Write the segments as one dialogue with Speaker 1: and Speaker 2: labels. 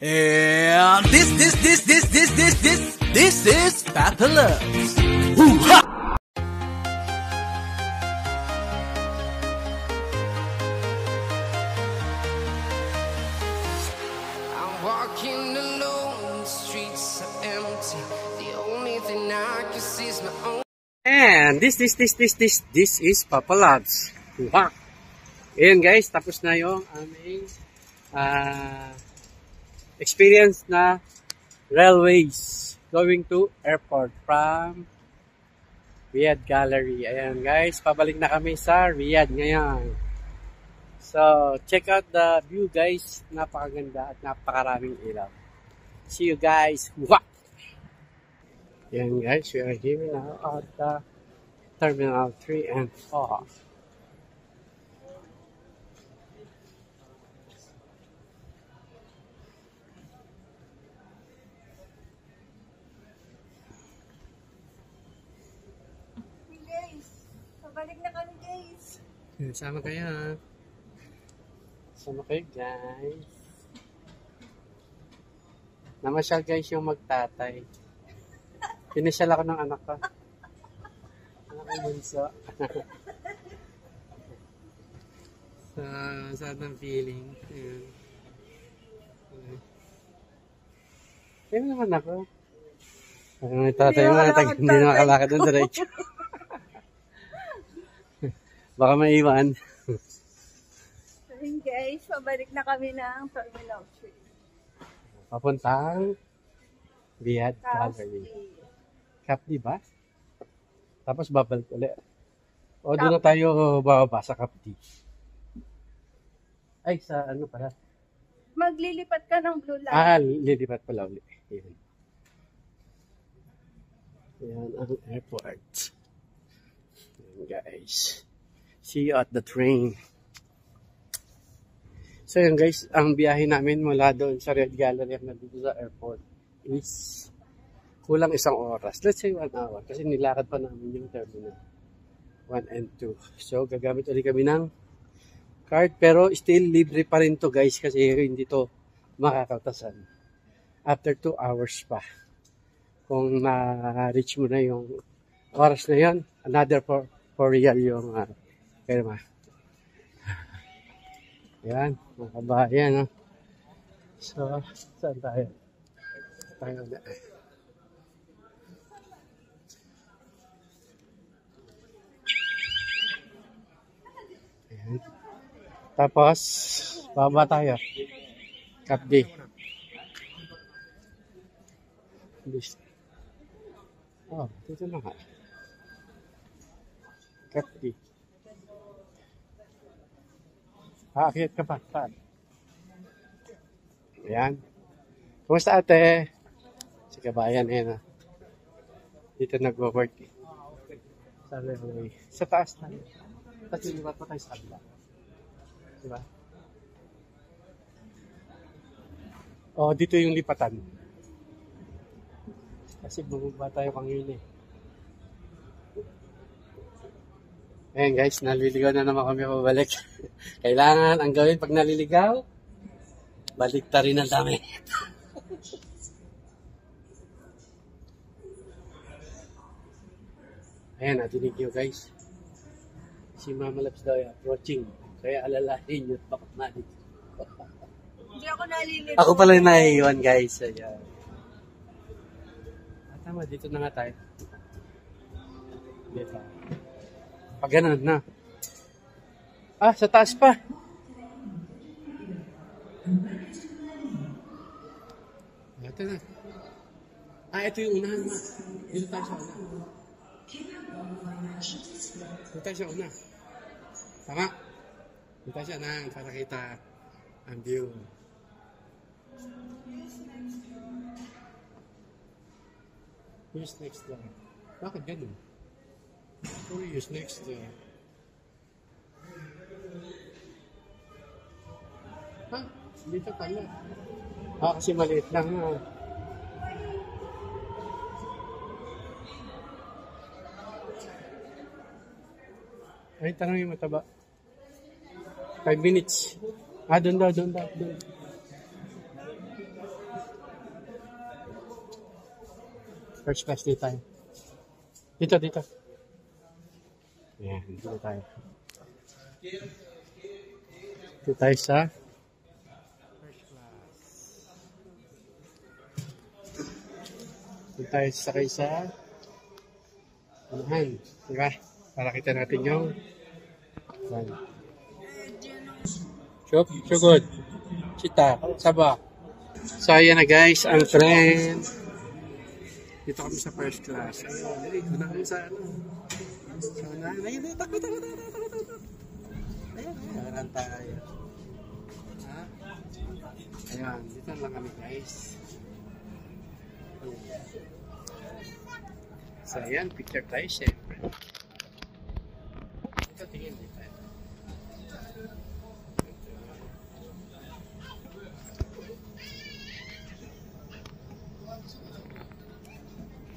Speaker 1: And this is Papa Loves. Woo-ha!
Speaker 2: I'm walking alone, the streets are empty. The only thing I can see is my own.
Speaker 3: And this is Papa Loves. Woo-ha! Ayan guys, tapos na yung aming experience na railways going to airport from Riyadh Gallery. Ayan guys, pabalik na kami sa Riyadh ngayon. So, check out the view guys. Napakaganda at napakaraming ilaw. See you guys. Wah! Ayan guys, we are here now at the Terminal 3 and 4.
Speaker 4: Balik na kami guys.
Speaker 3: Sama kayo. Sama kayo guys. Namasyal guys yung magtatay. Pinasyal ako ng anak ko. Anak ko bunso. Saan ang feeling? Ayan. Kaya naman ako. May tatay mo hindi na makalakad ng diretso. Baka maiwan.
Speaker 4: Ayun guys, pabalik na kami ng Terminal 3.
Speaker 3: Papuntang Riyadh Gallery. Capdi ba? Tapos babalik ulit. O doon na tayo bababa sa Capdi. Ay, sa ano pala?
Speaker 4: Maglilipat ka ng Blue Line.
Speaker 3: Lilipat pala ulit. Ayan. Ayan ang airport. Ayan guys. See you at the train. So yun guys, ang biyahe namin mula doon sa Riyadh Gallery na dito sa airport is kulang 1 oras. Let's say 1 hour kasi nilakad pa namin yung terminal 1 and 2. So gagamit ulit kami ng card pero still libre pa rin to guys kasi hindi to makakautasan. After 2 hours pa. Kung ma-reach mo na yung oras na yun, another for real yung kaya naman. Yan, mga kabayan. No? So, saan tayo? Tayo na. Ayan. Tapos, baba tayo. Capdi. Oh, dito na nga. Capdi. Aakyat ka pa. Saan? Ayan. Kumusta ate? Si kabayan, ayan. Dito nag-work. Sa railway. Sa taas tayo. Tapos lilipat pa tayo sa kabila. Diba? Oh, dito yung lipatan. Kasi bumaba tayo kanina eh. Ayan guys, naliligaw na naman kami pabalik. Kailangan ang gawin pag naliligaw, balik ta rin ang dami. Ayan, natinig nyo guys. Si Mama Labs daw approaching. Kaya alalahin nyo bakit nalit.
Speaker 4: Hindi ako naliligaw.
Speaker 3: Ako pala yung naiiwan guys. Ayan. Tama, dito na nga tayo. Dito. Pag ganun na. Sa taas pa. Ito na. Ito yung unahan ma. Dito tayo sa una. Dito tayo sa una. Tama. Dito tayo sa una para kita ang view. Use next door. Bakit ganun? Puro use next door. Dito pala. Kasi maliit lang na. Ay, tanong yung mataba. 5 minutes. Doon daw. First class dito tayo. Dito, dito. Ayan, dito tayo. Dito tayo sa first class. Dito tayo sakay sa unahan. Diba? Para kita natin yung so good. Sita, saba. So, ayan na guys, ang tren. Dito kami sa first class. Ayun, dito na kami sa ano. So, ayun, takbo. Ayun, karan tayo. Ha? Ayun, dito lang kami guys. So, ayan, picture tayo syempre. Ito, tingin dito.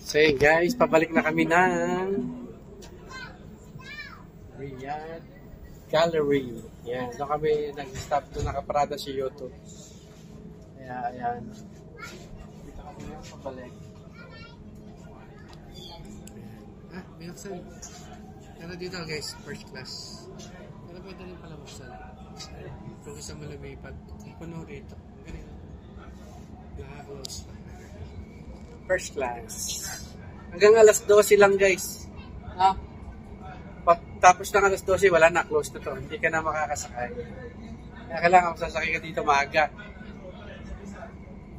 Speaker 3: So yun guys, pabalik na kami ng Riyadh Gallery. Yan, doon kami nag-stop doon, nakaparada si YouTube. Kaya ayan. Dito kami na pabalik. Ah, may buksan. Pero dito guys, first class. Pero pwede rin pala buksan. Kung isang malumipad, kung puno rito. Ganito. Naka-close pa. First class. Hanggang alas 12 lang guys. Ha? Tapos ng alas 12, wala na. Close na to. Hindi ka na makakasakay. Kaya kailangan masasakay ka dito maaga.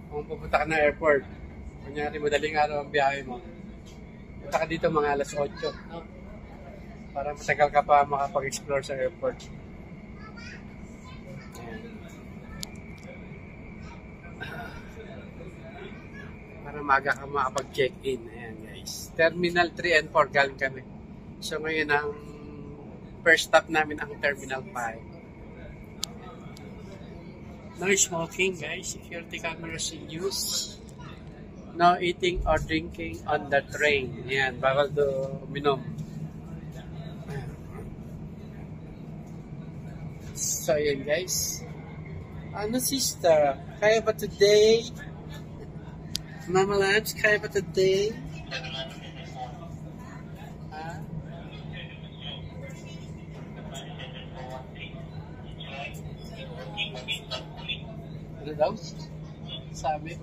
Speaker 3: Kung pupunta ka na airport, kunyari madaling araw ang biyahe mo, punta ka dito mga alas 8. No? Para matagal ka pa makapag-explore sa airport. Para maaga ka makapag-check-in. Ayan guys. Terminal 3 and 4 galing kami. So ngayon ang first stop namin ang Terminal 5. No smoking guys. Security cameras in use. No eating or drinking on the train. Ayan. Bawal do uminom. So ayan guys. Ano sister? Kaya ba today? Mama Labs, kaya ba today? Ha? Ano daw? Sabi?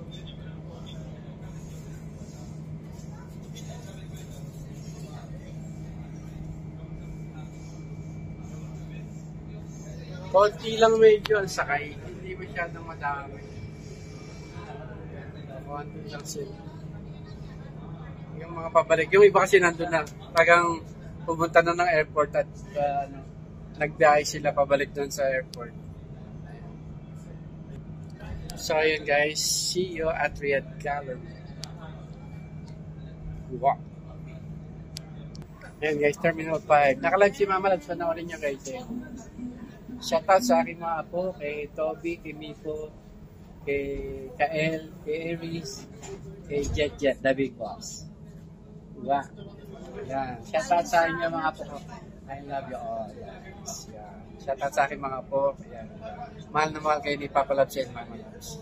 Speaker 3: Konti lang medyo ang sakay. Hindi masyadong madami. Konti lang sila. Yung mga pabalik. Yung iba kasi nandun na. Tagang pumunta na ng airport at nagbiyahe sila pabalik doon sa airport. So ayan guys. See you at Riyadh Gallery. Wow. Ayan guys. Terminal 5. Nakalive si Mama Labs. Panoorin nyo guys. Shoutout sa aking mga apo. Kay Toby, kay Miko, kay Kael, kay Aries, kay Jet, the big boss. Diba? Yan. Shoutout sa inyo mga apo ko. I love you all. Yes. Yan. Shoutout sa aking mga apo. Yan. Mahal na mahal kayo ni Papa Labs and Mama Labs.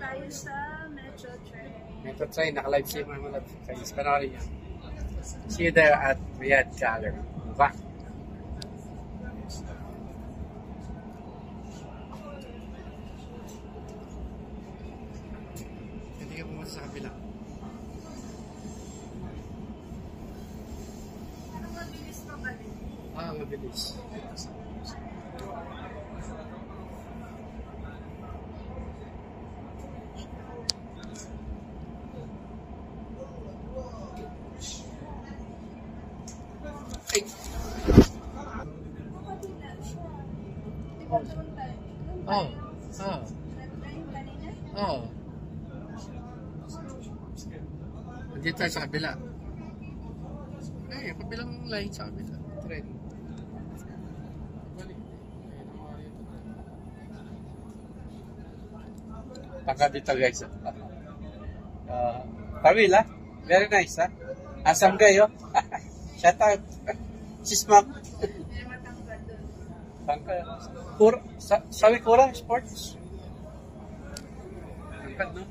Speaker 4: Tayo sa Metro Train.
Speaker 3: Metro Train. Naka-live si Mama Labs. Kaya panoorin niyo. See you there at Riyadh Gallery. Diba? Sa kabila.
Speaker 4: Pero mabilis pa ba din?
Speaker 3: Mabilis. Ay!
Speaker 4: Di ba doon tayo?
Speaker 3: Dito tayo sa kabila. Ay, kabilang line sa kabila. Tren. Balik. Taka dito guys. Kabila. Very nice ha. Asam kayo. Shout out. Sismak. Tangka. Sabi Kura Sports. lakad, no?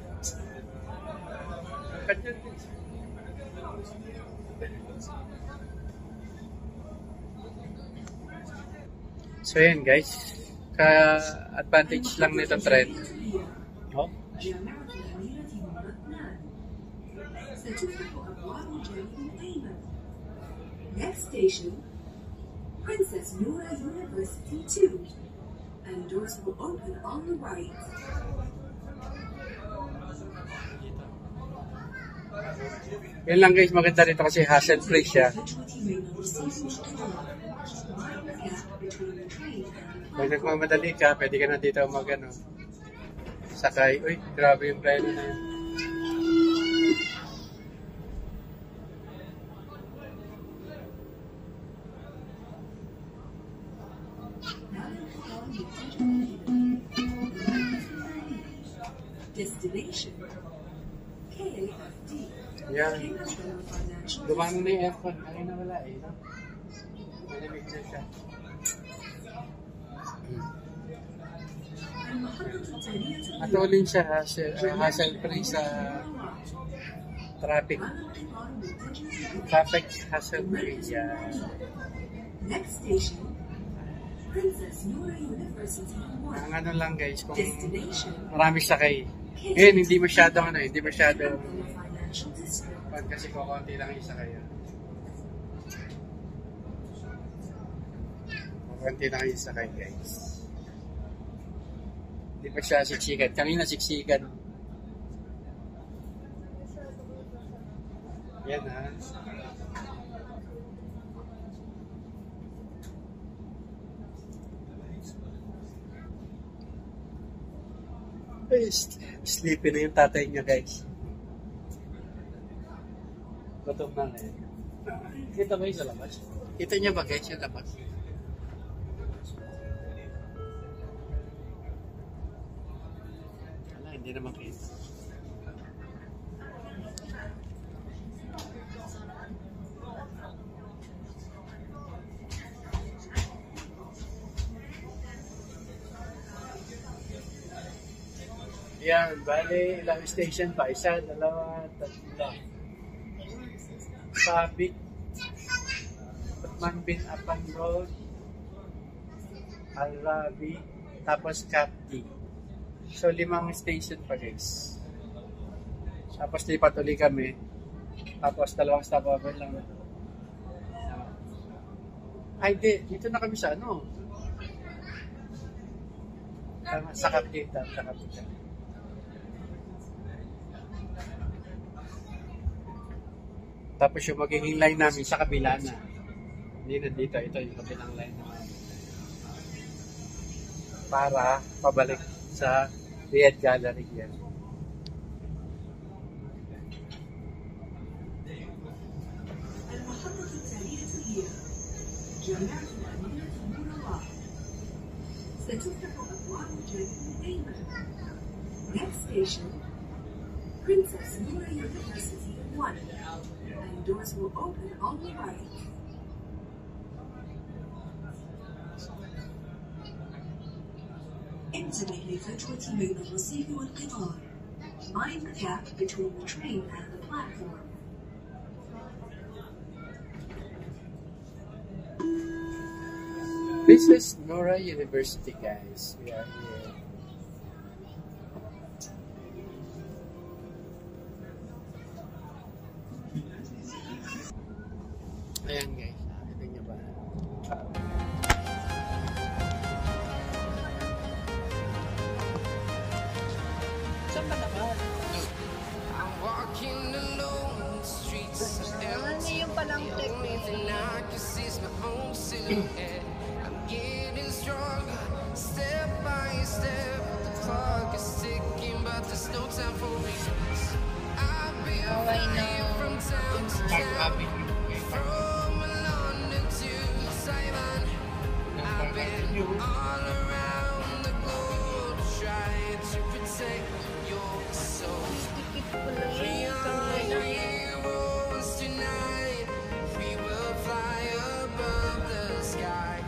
Speaker 3: Lakad yan. So yan guys, ka-advantage lang nito trend. Oh.
Speaker 5: Next station, Princess Noura University 2, and doors will open on the right.
Speaker 3: Yan lang guys, maganda rito kasi hassle-free siya. Kung nagmamadali ka, pwede ka na dito sakay. Uy, grabe yung preno na yun.
Speaker 5: Destination KAFD.
Speaker 3: Yan. Gumano na yung aircon. Ay na wala eh. No? Malamig na siya. Matulin siya hassle-free sa traffic. Traffic hassle-free. Yan.
Speaker 5: Next station, Princess Noura University 1.
Speaker 3: Ang ano lang guys, kung
Speaker 5: Destination
Speaker 3: marami sakay. Ngayon, hindi masyadong
Speaker 5: Financial District.
Speaker 3: kasi kukunti lang yung sakay. Kukunti lang yung sakay guys. Hindi pa siya siksikan. Kanina siksikan. Yan ha. Sleepy na yung tatay niya guys. Gutom na eh. Kita ba yung sa labas? Kita niya ba guys yung labas? Wala, hindi naman kita. Yan, bali, ilang station pa? Isa, dalawa, tatlo. Sabit, Batman bin Apan Road, Al-Rabi, tapos Capti. So, 5 station pa guys. Tapos lipat uli kami. Tapos 2 stopover lang. Ay, di. Dito na kami sa ano? Sa Capti. Sa Capti. Tapos yung magiging line namin sa kabila na. Hindi na dito. Ito yung kabilang line naman. Para pabalik sa Riyadh Gallery yan.
Speaker 5: Next station, Princess Noura University 1. And doors will open on the right. انتبه لفجوة بين الرصيف والقطار. Mind the gap between the train and the platform.
Speaker 3: This is Noura University guys. We are here. Ayan guys, nakita niyo ba?
Speaker 4: Saan ba naman?
Speaker 2: I'm walking alone, the streets are empty.
Speaker 4: Yung palang
Speaker 2: The only thing I can see is my own silhouette. I'm getting stronger, step by step. The clock is ticking, but there's no time for regrets. I've been flying from town to town, from London to Taiwan. I've been all around the globe trying to protect your soul.
Speaker 4: Tikip ko na
Speaker 2: We
Speaker 4: yun.
Speaker 2: are heroes tonight. We will fly above the sky.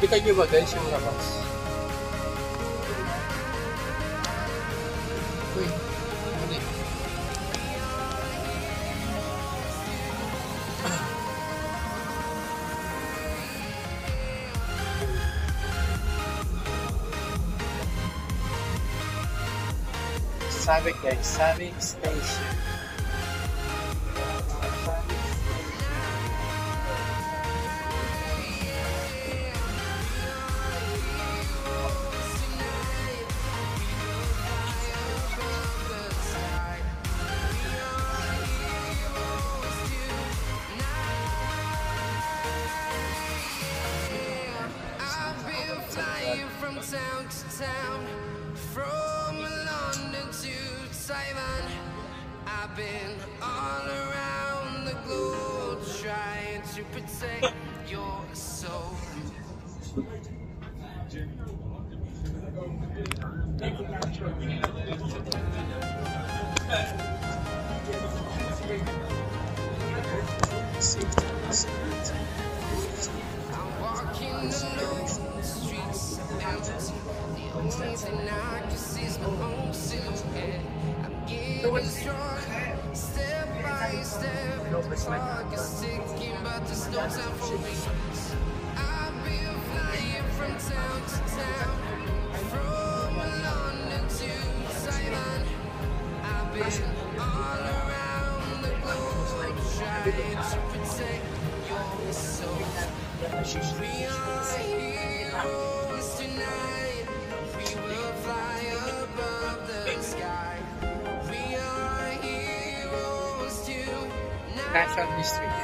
Speaker 3: Kita nyo ba guys yung labas? Uy, ano eh? Sabi guys, Sabi Station.
Speaker 2: Flying from town to town, from London to Taiwan. I've been all around the globe trying to protect your soul. I'm walking alone, the streets are empty. The only thing I can see is my own silhouette. I'm getting strong, step by step. The clock is ticking, but there's no time for me. I've been flying from town to town, from London to Taiwan. I've been all around the globe trying to protect your soul. We are heroes tonight. We will fly above the sky. We are heroes tonight.
Speaker 3: National District.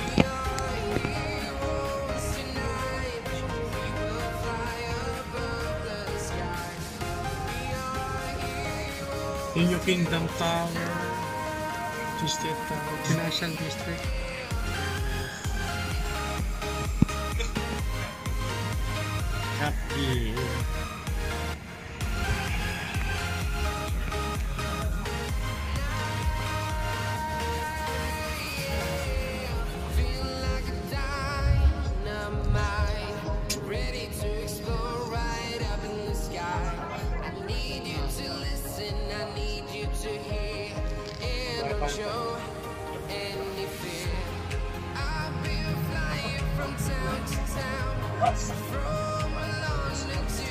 Speaker 2: We are heroes tonight. We will fly above the sky. We are heroes.
Speaker 6: Yun yung Kingdom Tower, Twisted Tower, National District. Happy.
Speaker 2: Feel like a dynamite, ready to explore right up in the sky. I need you to listen, I need you to hear, and don't show any fear. I've been flying from town to town, from London to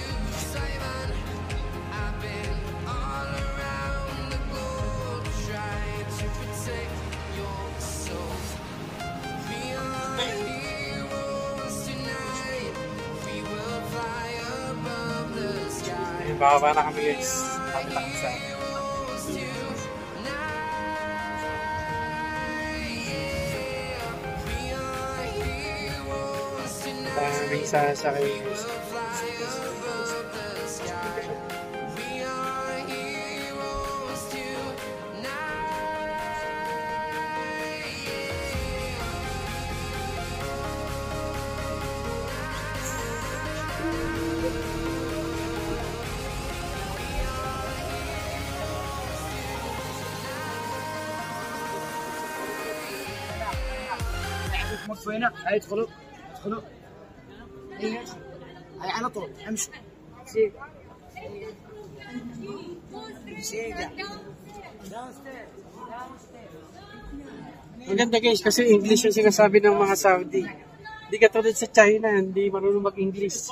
Speaker 2: Taiwan. I've been all around the globe trying to protect your soul. We are heroes tonight. We will fly above the sky.
Speaker 3: Bababa na kami guys. Kapit na kami sa
Speaker 2: Heroes tonight. Yeah. We are heroes tonight.
Speaker 3: daming sasakay guys.
Speaker 2: Fly above the sky. We are heroes tonight.
Speaker 1: مكفينا هاي ادخلوا ادخلوا هاي على طول امشي سيجا سيجا
Speaker 3: Ang ganda guys kasi English yung sinasabi ng mga Saudi. Hindi katulad sa China, hindi marunong mag-English.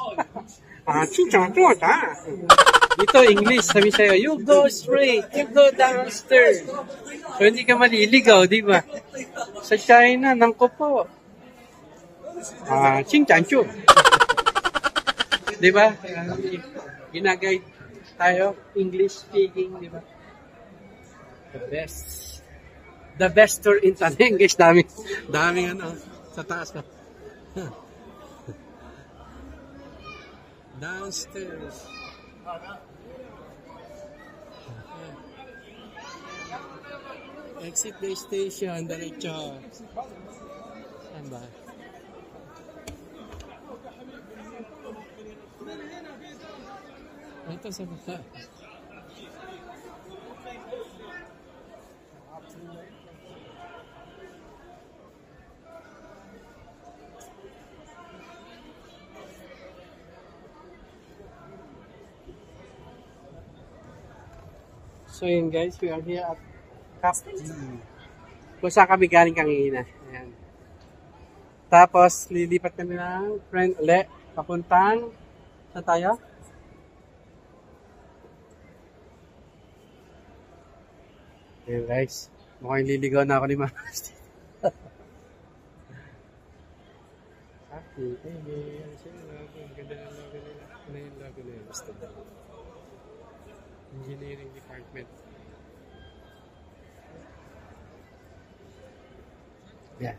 Speaker 3: Dito English, sabi sa'yo, you go straight, you go downstairs. So hindi ka maliligaw, di ba? Sa China, nangko po. Ching-chan-chu. Di ba? Ginaguide tayo, English speaking, di ba? The best. The best tour in Taneng, guys. Daming ano, sa taas na. Downstairs. Exit the station, diretso. Saan ba? Ito sa baba. So yun guys, we are here at Capdi. Kung saan kami galing kanina. Ayan. Tapos, lilipat kami ng friend ulit. Papuntang, saan tayo? Ayan guys, mukhang liligaw na ako ni Mama. Happy, ayan siya. Ang ganda ng logo nila. Ano yung logo nila? Basta daw. Engineering Department. Yan.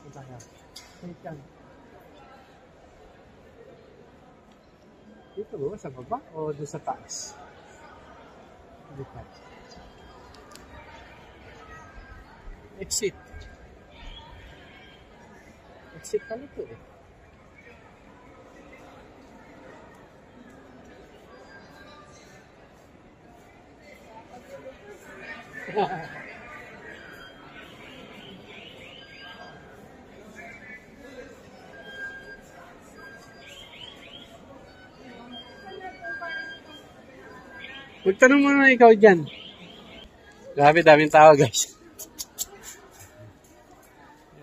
Speaker 3: Ito tayo. Wait lang. Dito ba? Sa baba o doon sa taas? Dito. Exit. Exit pala ito eh. Magtanong mo na ikaw dyan. Grabe, daming tao guys.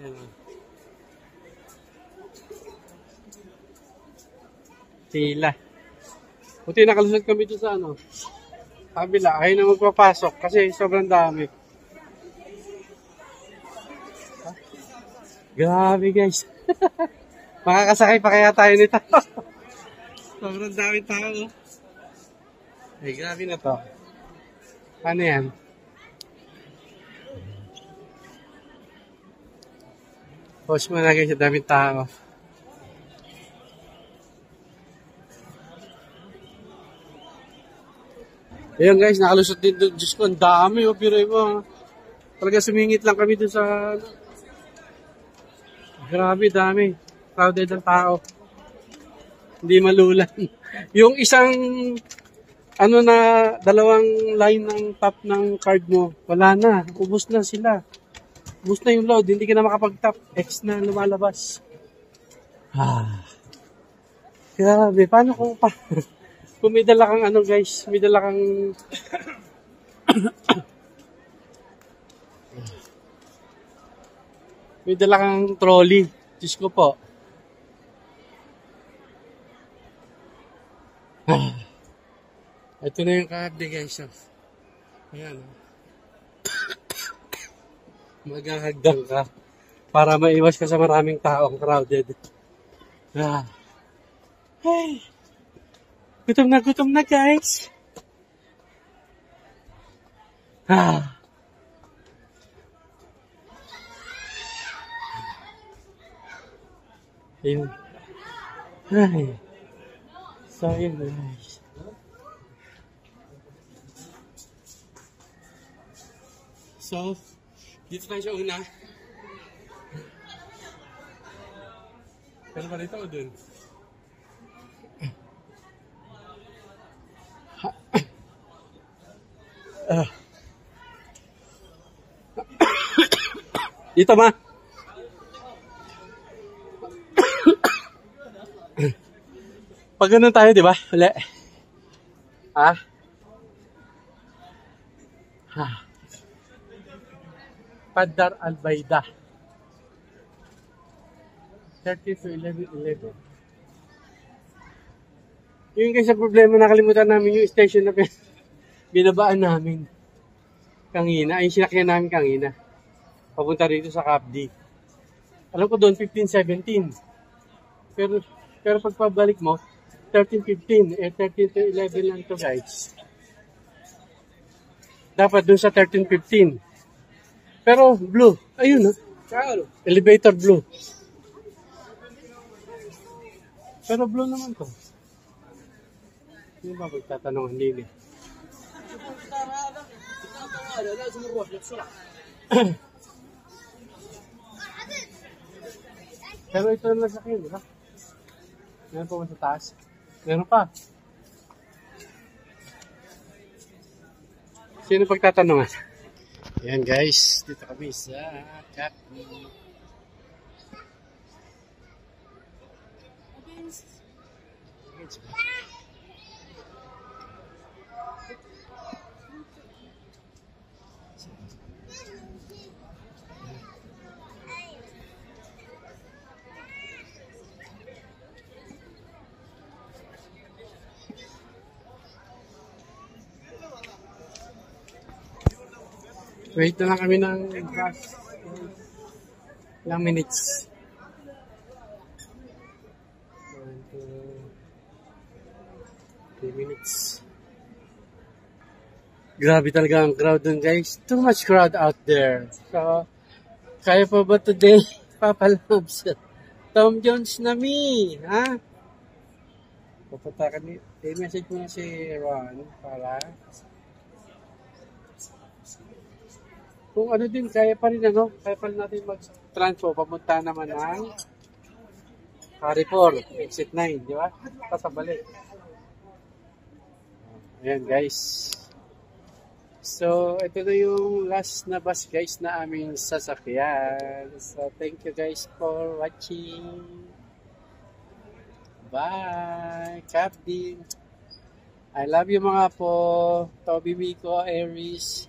Speaker 3: Ayan. Pila. Buti nakalusot kami doon sa ano. Kabila, ayaw na magpapasok kasi sobrang dami. Grabe guys. Makakasakay pa kaya tayo nito. Sobrang daming tao. Ay, grabe na to. Ano yan? Post mo na guys, sa daming tao. Ayun guys, nakalusot din doon. Diyos ko, ang dami. Pero iba, talaga sumingit lang kami doon sa... Grabe, dami. Crowded ang tao. Hindi malulan. Yung isang... ano na, dalawang line ng top ng card mo, wala na. Ubus na sila. Ubus na yung load. Hindi ka na makapag-tap. X na lumalabas. Grabe. Paano kung pa... kung may dala kang ano guys, may dala kang... may dala kang trolley. Diyos ko po. Ito na yung Capdi guys. Ayan. Maghahagdan ka para maiwas ka sa maraming taong crowded. Hey. Gutom na guys. Ayun. Ay. So yun guys. So, dito tayo sa una. Pero ba dito o dun? Dito ma. Pag ganun tayo, di ba? Uli. Padar Albayda. 30 to 11:11. Yung kasi problema, nakalimutan namin yung station na binabaan namin. Kanina, ay sinakyan namin kanina. Papunta rito sa Capdi. Alam ko doon 15-17. Pero pag pabalik mo, 13-15. 13 to 11 lang to guys. Dapat doon sa 13-15. Pero blue. Ayun elevator blue. Pero blue naman to. Hindi ba magtatanong hindi eh. Pero ito na sa akin, di ba? Meron pa sa taas. Meron pa. Sino pagtatanungan? Ayan guys, dito kami sa Capdi. Wait na lang kami ng bus. Ilang minutes. 1, 2, 3 minutes. Grabe talaga ang crowd dun, guys. Too much crowd out there. So, kaya pa ba today, Papa Loves? Tom Jones na me, ha? Pupunta ka ni... I-message ko na si Ron para... Kung ano din, kaya pa rin kaya pa rin natin mag-transfer, papunta naman ng Carrefour, exit 9, di ba? Pasabalik. Ayan, guys. So, ito na yung last na bus, guys, na aming sasakyan. So, thank you, guys, for watching. Bye! Captain! I love you mga po. Toby, Miko, Aries,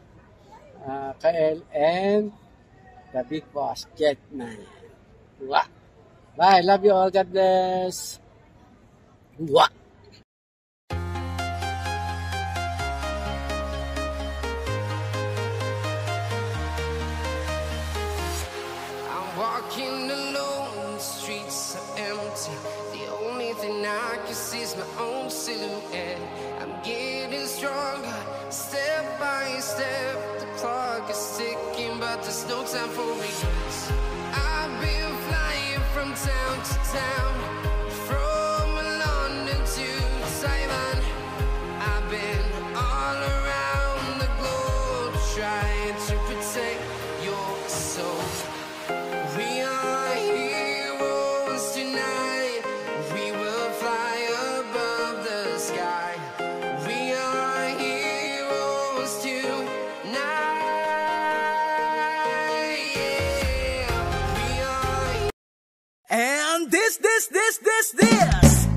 Speaker 3: Kael, and the big boss, Jetman. Wah! Bye! Love you all. God bless! Wah!
Speaker 2: Walking alone, the streets are empty. The only thing I can see is my own silhouette. I'm getting stronger, step by step. The clock is ticking, but there's no time for me. I've been flying from town to town, from London to Taiwan. I've been all around the globe trying to protect your soul. We are heroes tonight. We will fly above the sky. We are heroes tonight. Yeah. We are.
Speaker 7: And this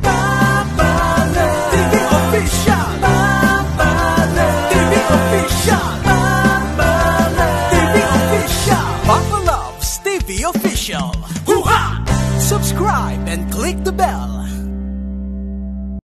Speaker 7: Papa Love TV official. Papa Love TV official. Papa Love TV official. Papa Loves TV official. Hoo-ha! Subscribe and click the bell.